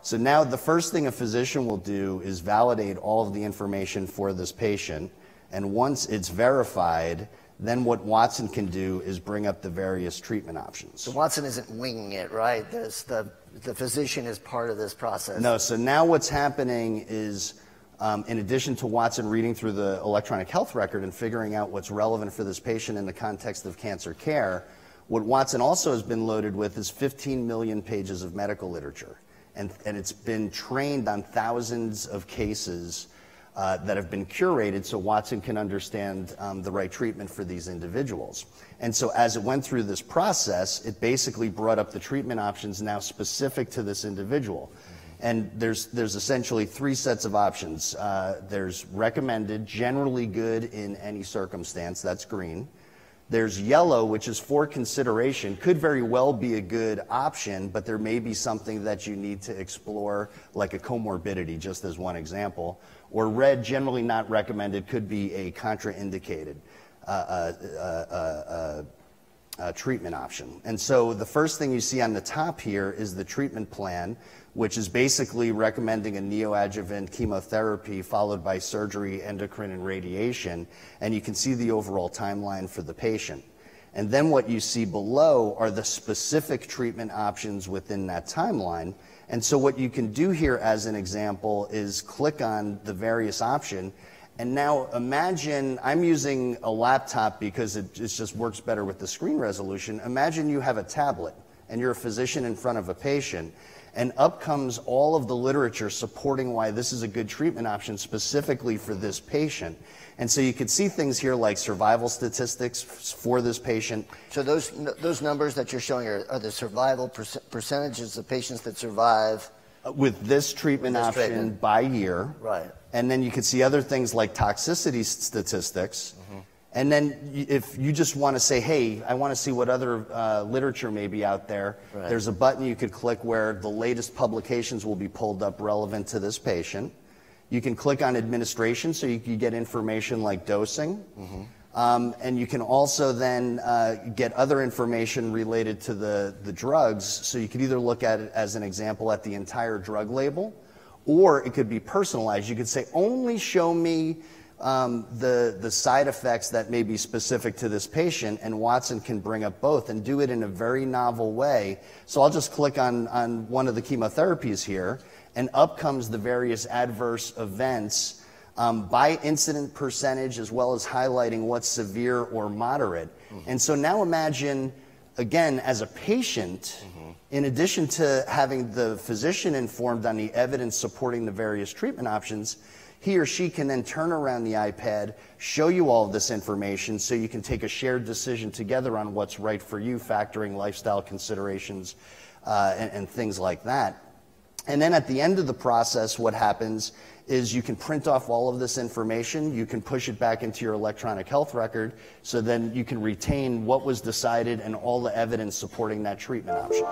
So now the first thing a physician will do is validate all of the information for this patient, and once it's verified, then what Watson can do is bring up the various treatment options. So Watson isn't winging it, right? The physician is part of this process. No, so now what's happening is, in addition to Watson reading through the electronic health record and figuring out what's relevant for this patient in the context of cancer care, what Watson also has been loaded with is 15 million pages of medical literature. And it's been trained on thousands of cases that have been curated so Watson can understand the right treatment for these individuals. And so as it went through this process, it basically brought up the treatment options now specific to this individual. And there's essentially three sets of options. There's recommended, generally good in any circumstance, that's green. There's yellow, which is for consideration, could very well be a good option, but there may be something that you need to explore, like a comorbidity, just as one example. Or red, generally not recommended, could be a contraindicated treatment option. And so the first thing you see on the top here is the treatment plan, which is basically recommending a neoadjuvant chemotherapy followed by surgery, endocrine, and radiation. And you can see the overall timeline for the patient. And then what you see below are the specific treatment options within that timeline. And so what you can do here as an example is click on the various option. And now imagine, I'm using a laptop because it just works better with the screen resolution. Imagine you have a tablet and you're a physician in front of a patient, and up comes all of the literature supporting why this is a good treatment option specifically for this patient. And so you could see things here like survival statistics for this patient. So those numbers that you're showing are the survival percentages of patients that survive with this treatment option by year. Right. And then you could see other things like toxicity statistics. Mm-hmm. And then if you just want to say, hey, I want to see what other literature may be out there, right, there's a button you could click where the latest publications will be pulled up relevant to this patient. You can click on administration so you can get information like dosing. Mm-hmm. And you can also then get other information related to the drugs. So you could either look at it as an example at the entire drug label, or it could be personalized. You could say, only show me the side effects that may be specific to this patient, and Watson can bring up both and do it in a very novel way. So I'll just click on one of the chemotherapies here, and up comes the various adverse events by incident percentage, as well as highlighting what's severe or moderate. Mm-hmm. And so now imagine, again, as a patient, mm-hmm, in addition to having the physician informed on the evidence supporting the various treatment options, he or she can then turn around the iPad, show you all of this information so you can take a shared decision together on what's right for you, factoring lifestyle considerations and things like that. And then at the end of the process, what happens is you can print off all of this information, you can push it back into your electronic health record, so then you can retain what was decided and all the evidence supporting that treatment option.